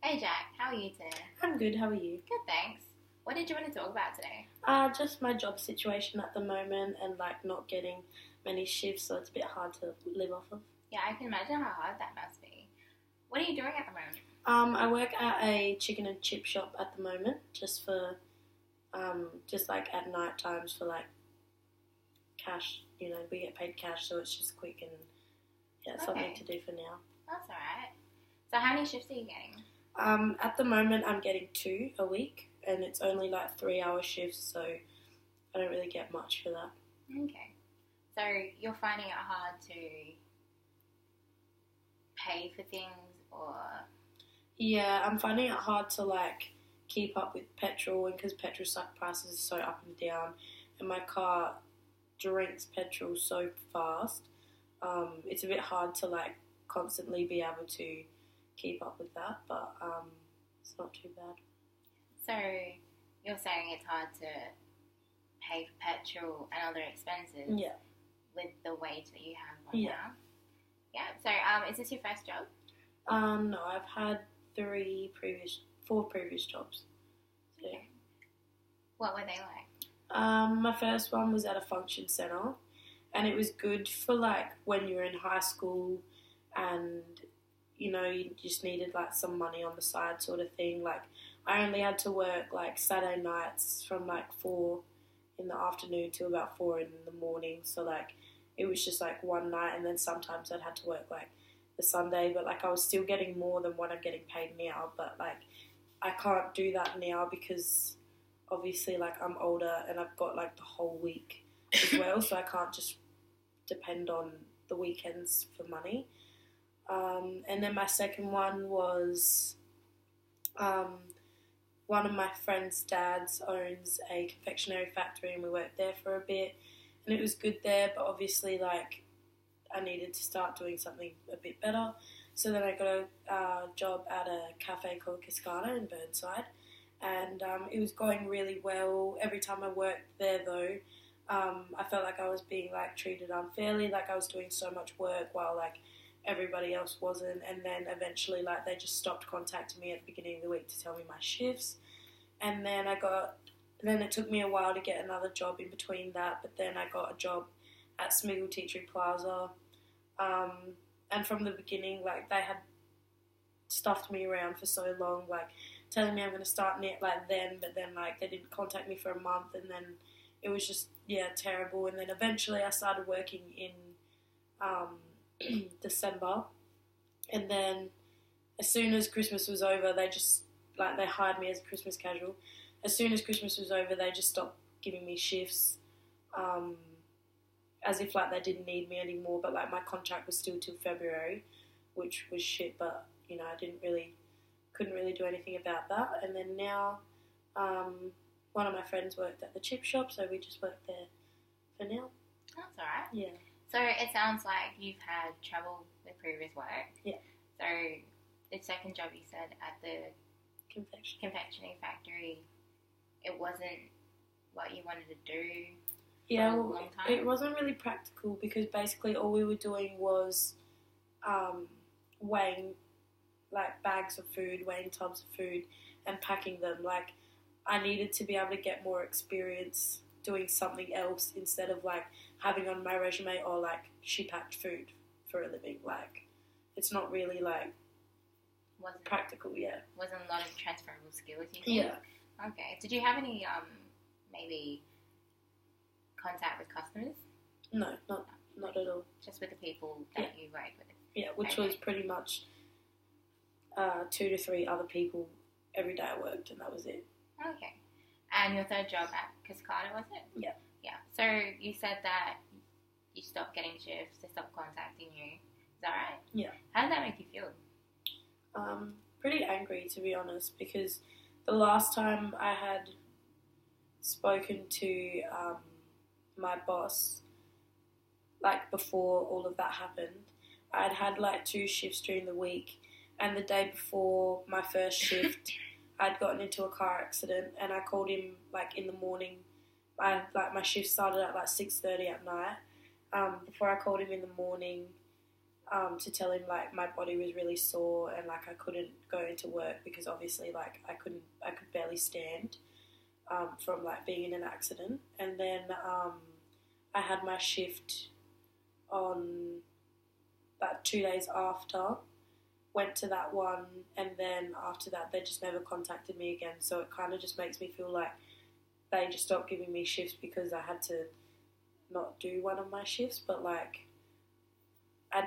Hey Jack, how are you today? I'm good, how are you? Good, thanks. What did you want to talk about today? Just my job situation at the moment and not getting many shifts, so it's a bit hard to live off of. Yeah, I can imagine how hard that must be. What are you doing at the moment? I work at a chicken and chip shop at the moment, just at night times for cash. We get paid cash, so it's just quick and something to do for now. That's alright. So how many shifts are you getting? At the moment, I'm getting 2 a week, and it's only 3-hour shifts, so I don't really get much for that. Okay. So you're finding it hard to pay for things, or? Yeah, I'm finding it hard to keep up with petrol, and because petrol prices are so up and down, and my car drinks petrol so fast, it's a bit hard to constantly be able to keep up with that, but it's not too bad. So you're saying it's hard to pay for petrol and other expenses with the wage that you have right now? Yeah. So is this your first job? No, I've had 4 previous jobs. So. Okay. What were they like? My first one was at a function centre, and it was good for when you're in high school and you just needed some money on the side sort of thing. I only had to work Saturday nights from 4 in the afternoon till about 4 in the morning, so it was just one night, and then sometimes I'd had to work the Sunday, but I was still getting more than what I'm getting paid now, but I can't do that now because obviously I'm older and I've got the whole week as well, so I can't just depend on the weekends for money. And then my second one was one of my friend's dads owns a confectionery factory, and we worked there for a bit, and it was good there, but obviously I needed to start doing something a bit better, so then I got a job at a cafe called Cascada in Burnside, and it was going really well. Every time I worked there though, I felt I was being treated unfairly, I was doing so much work while everybody else wasn't, and then eventually they just stopped contacting me at the beginning of the week to tell me my shifts, and then it took me a while to get another job in between that, but then I got a job at Smiggle Tea Tree Plaza, and from the beginning they had stuffed me around for so long, telling me I'm going to start then, but then they didn't contact me for a month, and then it was just terrible, and then eventually I started working in December, and then as soon as Christmas was over, they just they hired me as a Christmas casual. As soon as Christmas was over, they just stopped giving me shifts, as if they didn't need me anymore, but my contract was still till February, which was shit, but I couldn't really do anything about that. And then now one of my friends worked at the chip shop, so we just worked there for now. That's alright. Yeah. So it sounds like you've had trouble with previous work. Yeah. So the second job you said at the confectionery factory, it wasn't what you wanted to do for a long time? It wasn't really practical because basically all we were doing was weighing bags of food, weighing tubs of food and packing them. I needed to be able to get more experience doing something else instead of having on my resume or she packed food for a living. It's not really wasn't practical. Wasn't a lot of transferable skills, you think? Yeah. Okay. Did you have any maybe contact with customers? No, not at all. Just with the people that you worked with. Yeah, which was pretty much 2 to 3 other people every day I worked, and that was it. Okay. And your third job at Cascada, was it? Yeah. Yeah. So you said that you stopped getting shifts, they stopped contacting you. Is that right? Yeah. How did that make you feel? Pretty angry, to be honest, because the last time I had spoken to my boss, before all of that happened, I'd had 2 shifts during the week, and the day before my first shift, I'd gotten into a car accident, and I called him in the morning. My shift started at 6:30 at night. Before I called him in the morning, to tell him like my body was really sore and like I couldn't go into work because obviously like I could barely stand from like being in an accident. And then I had my shift on about 2 days after, went to that one, and then after that they just never contacted me again. So it kind of just makes me feel like they just stopped giving me shifts because I had to not do one of my shifts, but like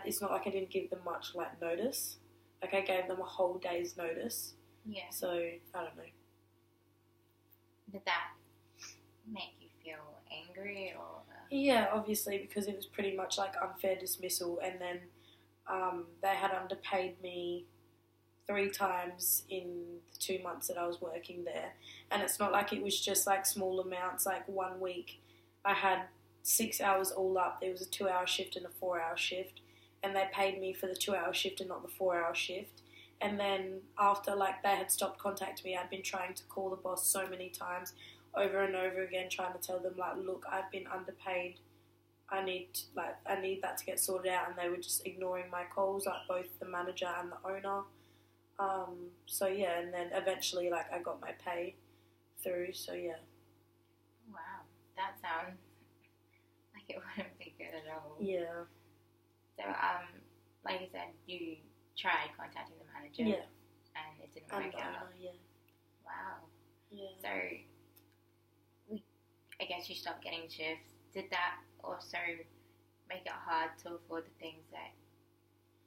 it's not like I didn't give them much like notice. Like I gave them a whole day's notice. Yeah. So I don't know. Did that make you feel angry or? Yeah, obviously, because it was pretty much like unfair dismissal, and then they had underpaid me 3 times in the 2 months that I was working there. And it's not like it was just like small amounts. Like 1 week I had 6 hours all up. There was a 2-hour shift and a 4-hour shift, and they paid me for the 2-hour shift and not the 4-hour shift. And then after like they had stopped contacting me, I'd been trying to call the boss so many times over and over again, trying to tell them like, look, I've been underpaid. I need that to get sorted out, and they were just ignoring my calls, like both the manager and the owner. So yeah, and then eventually like I got my pay through. So yeah. Wow, that sounds like it wouldn't be good at all. Yeah. So like you said, you tried contacting the manager. Yeah. And it didn't work out. Yeah. Wow. Yeah. So I guess you stopped getting shifts. Did that also make it hard to afford the things that,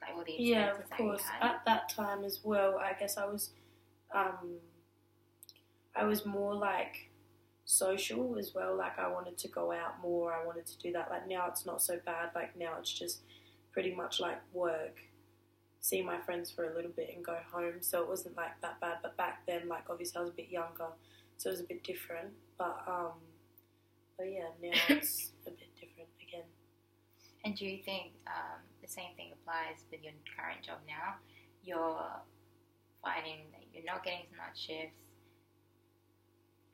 like all the expenses yeah, of course. That you had? At that time as well, I guess I was more like social as well. Like I wanted to go out more. I wanted to do that. Like now it's not so bad. Like now it's just pretty much like work, see my friends for a little bit and go home. So it wasn't like that bad. But back then, like obviously I was a bit younger, so it was a bit different. But yeah, now it's a bit different again. And do you think the same thing applies with your current job now? You're finding that you're not getting as much shifts,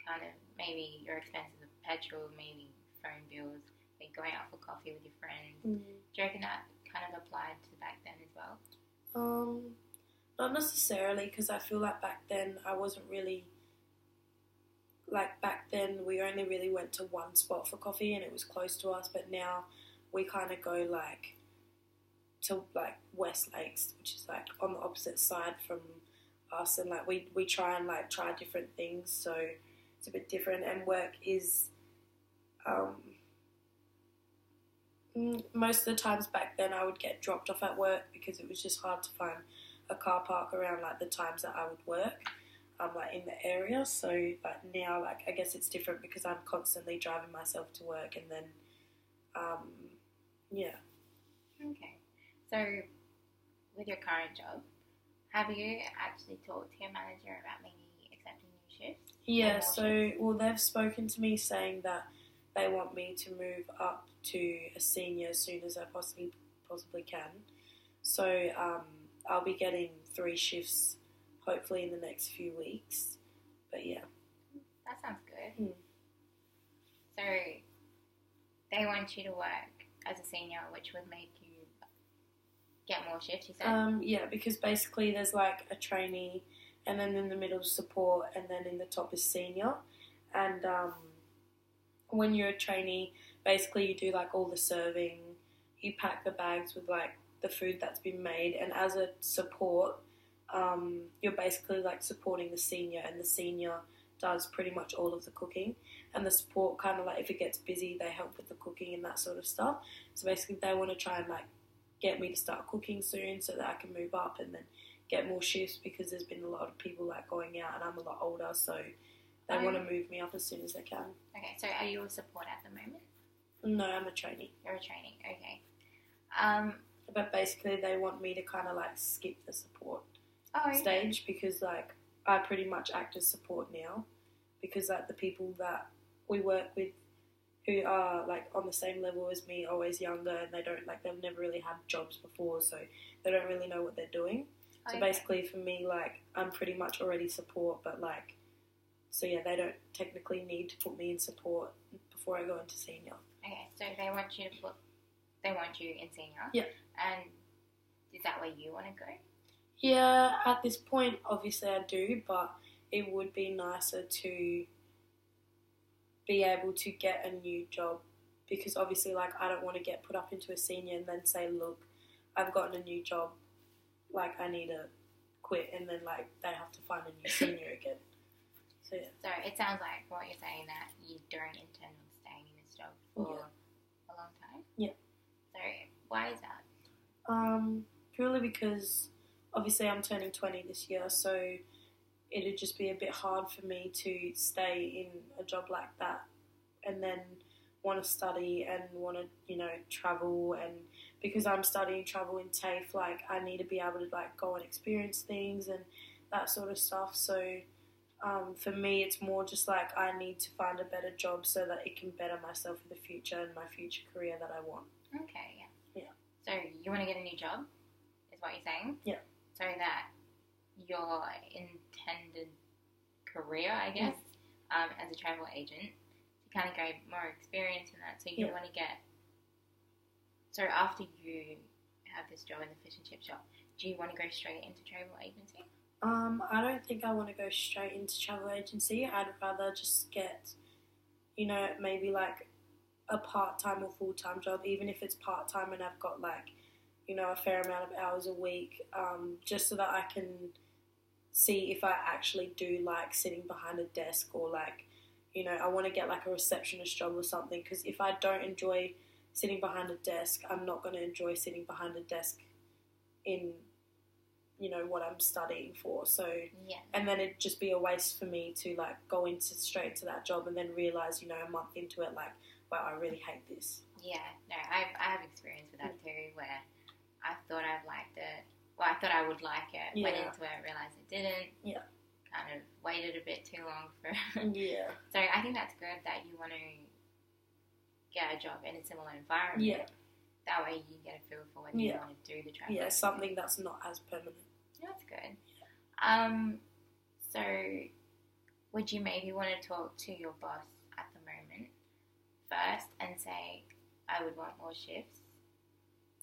kind of maybe your expenses of petrol, maybe phone bills, maybe going out for coffee with your friends. Mm-hmm. Do you reckon that kind of applied to back then as well? Not necessarily, because I feel like back then I wasn't really... Like back then we only really went to one spot for coffee and it was close to us, but now we kind of go like to like West Lakes, which is like on the opposite side from us, and like we try and like try different things, so it's a bit different. And work is most of the times back then I would get dropped off at work because it was just hard to find a car park around like the times that I would work. Like in the area, so like now, like I guess it's different because I'm constantly driving myself to work, and then, yeah. Okay, so with your current job, have you actually talked to your manager about maybe accepting new shifts? Yeah, so well, they've spoken to me saying that they want me to move up to a senior as soon as I possibly can. So I'll be getting 3 shifts. Hopefully in the next few weeks, but yeah. That sounds good. So they want you to work as a senior, which would make you get more shifts, you said? Yeah, because basically there's like a trainee, and then in the middle is support, and then in the top is senior. And when you're a trainee, basically you do like all the serving, you pack the bags with like the food that's been made, and as a support, you're basically like supporting the senior, and the senior does pretty much all of the cooking, and the support kind of like if it gets busy they help with the cooking and that sort of stuff. So basically they want to try and like get me to start cooking soon so that I can move up and then get more shifts, because there's been a lot of people like going out and I'm a lot older, so they want to move me up as soon as they can. Okay, so are you a support at the moment? No, I'm a trainee. You're a trainee, okay. But basically they want me to kind of like skip the support okay. stage, because like I pretty much act as support now, because like the people that we work with who are like on the same level as me, always younger, and they don't like, they've never really had jobs before, so they don't really know what they're doing. Okay. So basically for me, like I'm pretty much already support, but like, so yeah, they don't technically need to put me in support before I go into senior. Okay, so they want you in senior. Yeah. And is that where you want to go? Yeah, at this point, obviously I do, but it would be nicer to be able to get a new job, because obviously, like, I don't want to get put up into a senior and then say, look, I've gotten a new job, like, I need to quit, and then, like, they have to find a new senior again. So, yeah. So it sounds like what you're saying, that you don't intend on staying in this job for a long time? Yeah. So why is that? Purely because obviously I'm turning 20 this year, so it'd just be a bit hard for me to stay in a job like that and then want to study and want to, you know, travel. And because I'm studying travel in TAFE, like, I need to be able to, like, go and experience things and that sort of stuff. So for me, it's more just like I need to find a better job so that it can better myself in the future and my future career that I want. Okay, yeah. So you want to get a new job, is what you're saying? Yeah. So that your intended career, I guess, as a travel agent, to kind of go more experience in that. So you want to get... So after you have this job in the fish and chip shop, do you want to go straight into travel agency? I don't think I want to go straight into travel agency. I'd rather just get, you know, maybe like a part-time or full-time job, even if it's part-time and I've got, like, you know, a fair amount of hours a week, just so that I can see if I actually do like sitting behind a desk, or, like, you know, I want to get like a receptionist job or something, because if I don't enjoy sitting behind a desk, I'm not going to enjoy sitting behind a desk in, you know, what I'm studying for. So, and then it'd just be a waste for me to, like, go straight to that job and then realise, you know, a month into it, like, wow, I really hate this. Yeah, no, I have experience with that too, where I thought I'd liked it. Well, I thought I would like it. Went into it, realised I didn't. Yeah. Kind of waited a bit too long for... Yeah. So I think that's good that you want to get a job in a similar environment. Yeah. That way you get a feel for whether you want to do the travel. Yeah, something that's not as permanent. Yeah, that's good. Yeah. So would you maybe want to talk to your boss at the moment first and say, I would want more shifts?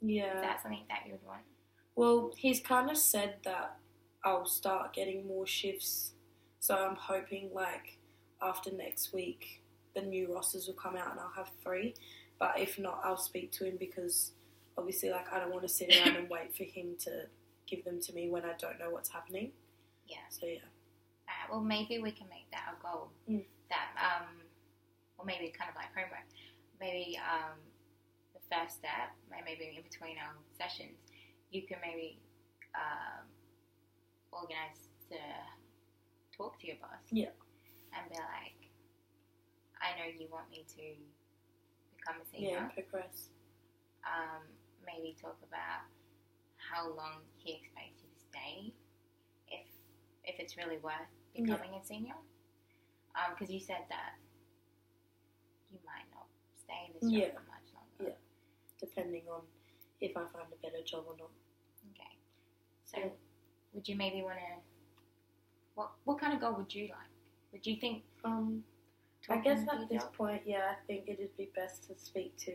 Yeah. Is that something that you would want? Well, he's kind of said that I'll start getting more shifts, so I'm hoping, like, after next week the new rosters will come out and I'll have 3, but if not, I'll speak to him, because obviously, like, I don't want to sit around and wait for him to give them to me when I don't know what's happening. Yeah. So, yeah. Well, maybe we can make that a goal. That, or maybe kind of like homework. Maybe the first step, maybe in between our sessions, you can maybe organise to talk to your boss. Yeah. And be like, I know you want me to become a senior. Yeah, progress. Maybe talk about how long he expects you to stay, if it's really worth becoming a senior. Because you said that you might not stay in this job for much longer. Yeah, depending on if I find a better job or not. Okay. So, would you maybe want to... What kind of goal would you like? Would you think... I guess at this point, I think it'd be best to speak to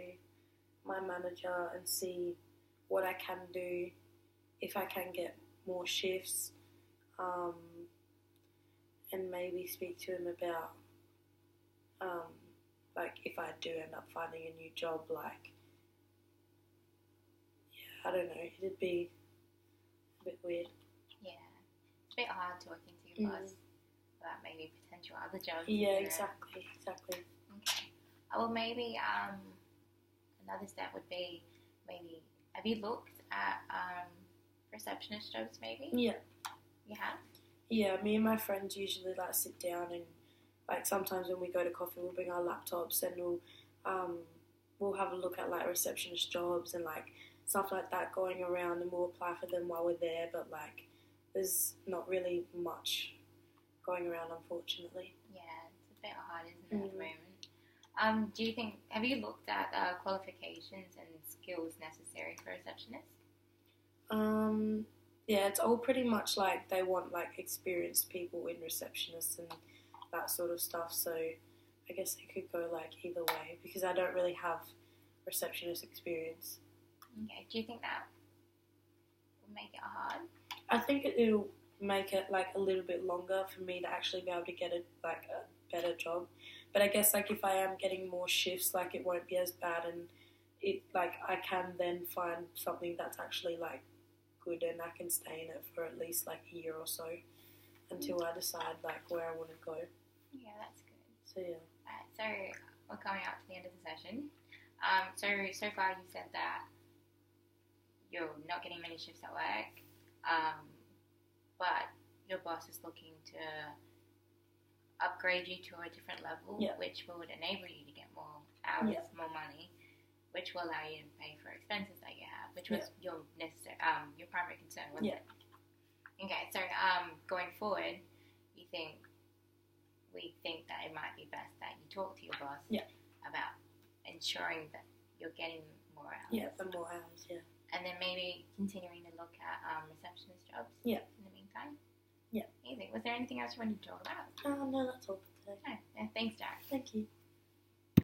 my manager and see what I can do, if I can get more shifts, and maybe speak to him about, like, if I do end up finding a new job, like, I don't know, it'd be a bit weird. Yeah, it's a bit hard talking to your boss about maybe potential other jobs. Yeah, exactly. Okay. Well, maybe another step would be, maybe, have you looked at receptionist jobs maybe? Yeah. You have? Yeah, me and my friends usually, like, sit down and, like, sometimes when we go to coffee we'll bring our laptops and we'll have a look at, like, receptionist jobs and, like, stuff like that going around, and we'll apply for them while we're there, but, like, there's not really much going around, unfortunately. Yeah, it's a bit hard, isn't it, at the moment? Do you think, have you looked at qualifications and skills necessary for a receptionist? Yeah, it's all pretty much like they want, like, experienced people in receptionists and that sort of stuff, so I guess it could go, like, either way, because I don't really have receptionist experience. Okay, do you think that make it hard? I think it'll make it like a little bit longer for me to actually be able to get a better job. But I guess like if I am getting more shifts, like it won't be as bad, and it like I can then find something that's actually like good, and I can stay in it for at least like a year or so until I decide like where I want to go. Yeah, that's good. So yeah. Alright, so we're coming up to the end of the session. So far you said that you're not getting many shifts at work, but your boss is looking to upgrade you to a different level, which would enable you to get more hours, more money, which will allow you to pay for expenses that you have, which was your primary concern, wasn't it? Okay, so going forward, we think that it might be best that you talk to your boss about ensuring that you're getting more hours. Yeah, the more hours, And then maybe continuing to look at receptionist jobs in the meantime. Yeah. Amazing. Was there anything else you wanted to talk about? No, that's all for today. No. Thanks, Jack.